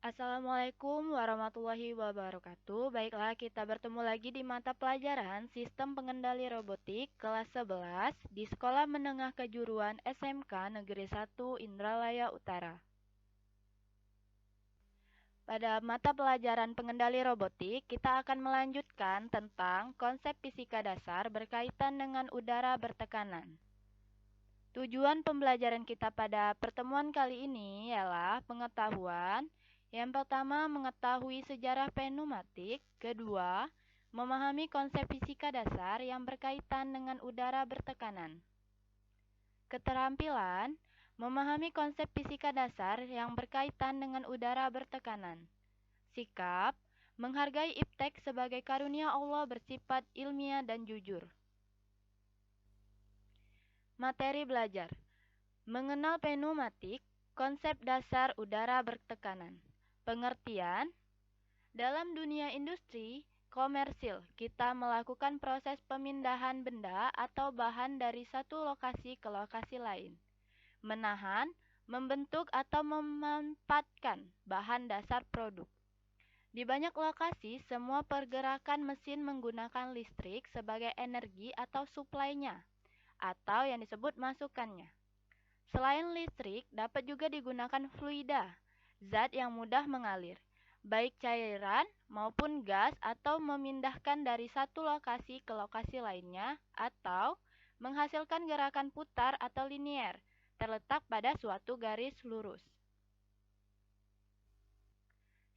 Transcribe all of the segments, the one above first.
Assalamualaikum warahmatullahi wabarakatuh. Baiklah, kita bertemu lagi di mata pelajaran Sistem Pengendali Robotik kelas 11 di Sekolah Menengah Kejuruan SMK Negeri 1 Indralaya Utara. Pada mata pelajaran pengendali robotik, kita akan melanjutkan tentang konsep fisika dasar berkaitan dengan udara bertekanan. Tujuan pembelajaran kita pada pertemuan kali ini ialah pengetahuan. Yang pertama, mengetahui sejarah pneumatik. Kedua, memahami konsep fisika dasar yang berkaitan dengan udara bertekanan. Keterampilan, memahami konsep fisika dasar yang berkaitan dengan udara bertekanan. Sikap, menghargai iptek sebagai karunia Allah bersifat ilmiah dan jujur. Materi belajar: mengenal pneumatik, konsep dasar udara bertekanan. Pengertian: dalam dunia industri komersil, kita melakukan proses pemindahan benda atau bahan dari satu lokasi ke lokasi lain. Menahan, membentuk atau memanfaatkan bahan dasar produk. Di banyak lokasi, semua pergerakan mesin menggunakan listrik sebagai energi atau suplainya, atau yang disebut masukannya. Selain listrik, dapat juga digunakan fluida, zat yang mudah mengalir, baik cairan maupun gas, atau memindahkan dari satu lokasi ke lokasi lainnya, atau menghasilkan gerakan putar atau linier, terletak pada suatu garis lurus.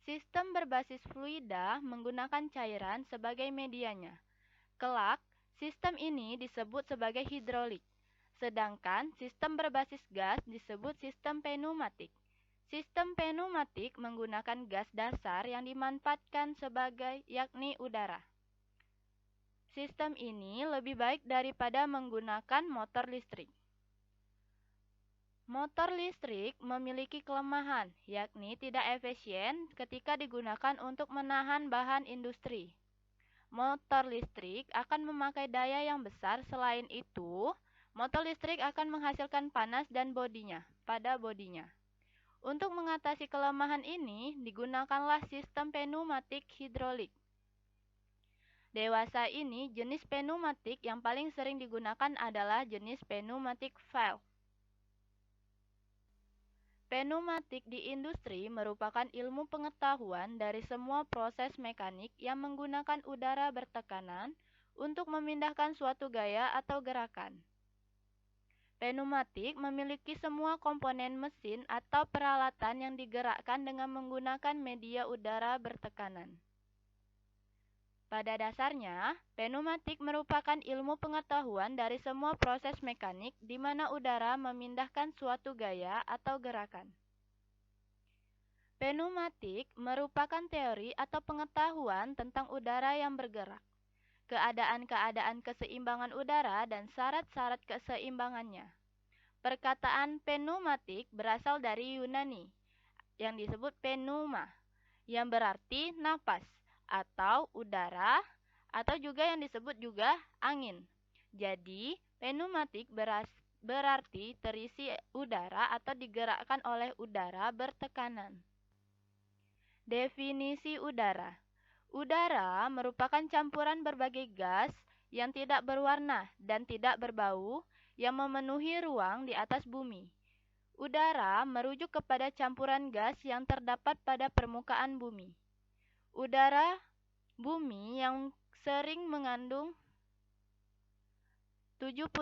Sistem berbasis fluida menggunakan cairan sebagai medianya. Kelak, sistem ini disebut sebagai hidrolik. Sedangkan sistem berbasis gas disebut sistem pneumatik. Sistem pneumatik menggunakan gas dasar yang dimanfaatkan sebagai yakni udara. Sistem ini lebih baik daripada menggunakan motor listrik. Motor listrik memiliki kelemahan, yakni tidak efisien ketika digunakan untuk menahan bahan industri. Motor listrik akan memakai daya yang besar. Selain itu, motor listrik akan menghasilkan panas dan pada bodinya. Untuk mengatasi kelemahan ini, digunakanlah sistem pneumatik hidrolik. Dewasa ini, jenis pneumatik yang paling sering digunakan adalah jenis pneumatik valve. Pneumatik di industri merupakan ilmu pengetahuan dari semua proses mekanik yang menggunakan udara bertekanan untuk memindahkan suatu gaya atau gerakan. Pneumatik memiliki semua komponen mesin atau peralatan yang digerakkan dengan menggunakan media udara bertekanan. Pada dasarnya, pneumatik merupakan ilmu pengetahuan dari semua proses mekanik di mana udara memindahkan suatu gaya atau gerakan. Pneumatik merupakan teori atau pengetahuan tentang udara yang bergerak, keadaan-keadaan keseimbangan udara dan syarat-syarat keseimbangannya. Perkataan pneumatik berasal dari Yunani, yang disebut pneuma, yang berarti napas atau udara, atau juga yang disebut juga angin. Jadi, pneumatik berarti terisi udara atau digerakkan oleh udara bertekanan. Definisi udara. Udara merupakan campuran berbagai gas yang tidak berwarna dan tidak berbau yang memenuhi ruang di atas bumi. Udara merujuk kepada campuran gas yang terdapat pada permukaan bumi. Udara bumi yang sering mengandung 78%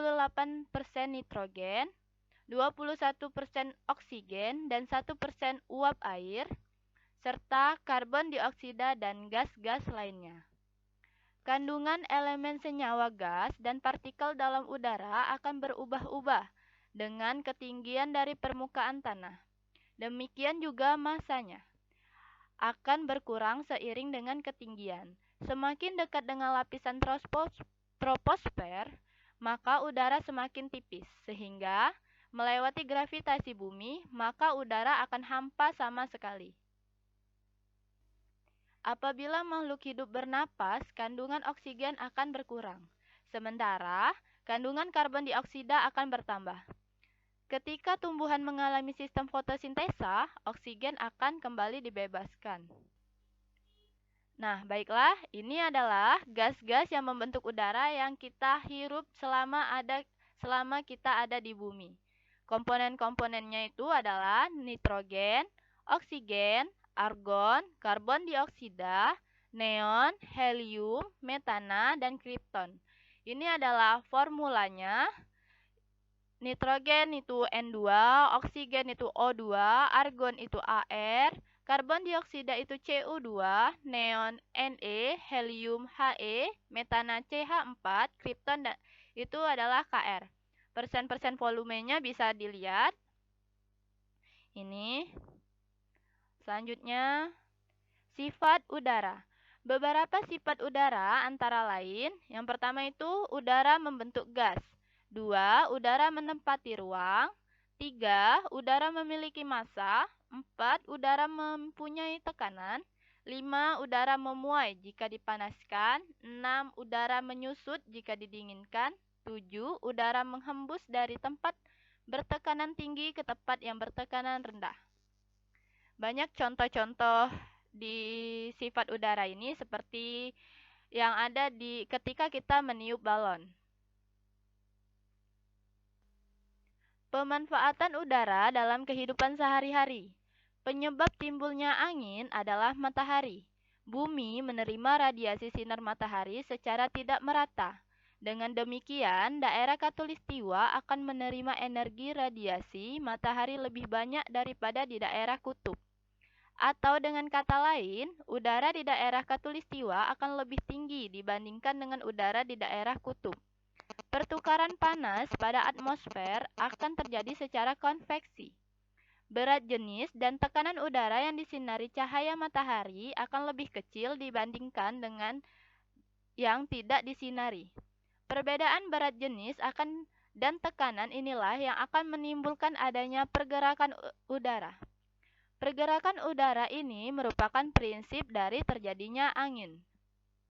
nitrogen, 21% oksigen, dan 1% uap air, serta karbon dioksida dan gas-gas lainnya. Kandungan elemen senyawa gas dan partikel dalam udara akan berubah-ubah dengan ketinggian dari permukaan tanah. Demikian juga masanya akan berkurang seiring dengan ketinggian. Semakin dekat dengan lapisan troposfer, maka udara semakin tipis, sehingga melewati gravitasi bumi, maka udara akan hampa sama sekali. Apabila makhluk hidup bernapas, kandungan oksigen akan berkurang, sementara kandungan karbon dioksida akan bertambah. Ketika tumbuhan mengalami sistem fotosintesa, oksigen akan kembali dibebaskan. Nah, baiklah, ini adalah gas-gas yang membentuk udara yang kita hirup selama kita ada di bumi. Komponen-komponennya itu adalah nitrogen, oksigen, argon, karbon dioksida, neon, helium, metana, dan kripton. Ini adalah formulanya. Nitrogen itu N2, oksigen itu O2, argon itu Ar, karbon dioksida itu Cu2, neon Ne, helium He, metana CH4, kripton itu adalah Kr. Persen-persen volumenya bisa dilihat. Ini. Selanjutnya, sifat udara. Beberapa sifat udara antara lain, yang pertama itu udara membentuk gas. 2. Udara menempati ruang. 3. Udara memiliki massa. 4. Udara mempunyai tekanan. 5. Udara memuai jika dipanaskan. 6. Udara menyusut jika didinginkan. 7. Udara menghembus dari tempat bertekanan tinggi ke tempat yang bertekanan rendah. Banyak contoh-contoh di sifat udara ini seperti yang ada ketika kita meniup balon. Pemanfaatan udara dalam kehidupan sehari-hari. Penyebab timbulnya angin adalah matahari. Bumi menerima radiasi sinar matahari secara tidak merata. Dengan demikian, daerah khatulistiwa akan menerima energi radiasi matahari lebih banyak daripada di daerah kutub. Atau dengan kata lain, udara di daerah khatulistiwa akan lebih tinggi dibandingkan dengan udara di daerah kutub. Pertukaran panas pada atmosfer akan terjadi secara konveksi. Berat jenis dan tekanan udara yang disinari cahaya matahari akan lebih kecil dibandingkan dengan yang tidak disinari. Perbedaan berat jenis dan tekanan inilah yang akan menimbulkan adanya pergerakan udara. Pergerakan udara ini merupakan prinsip dari terjadinya angin.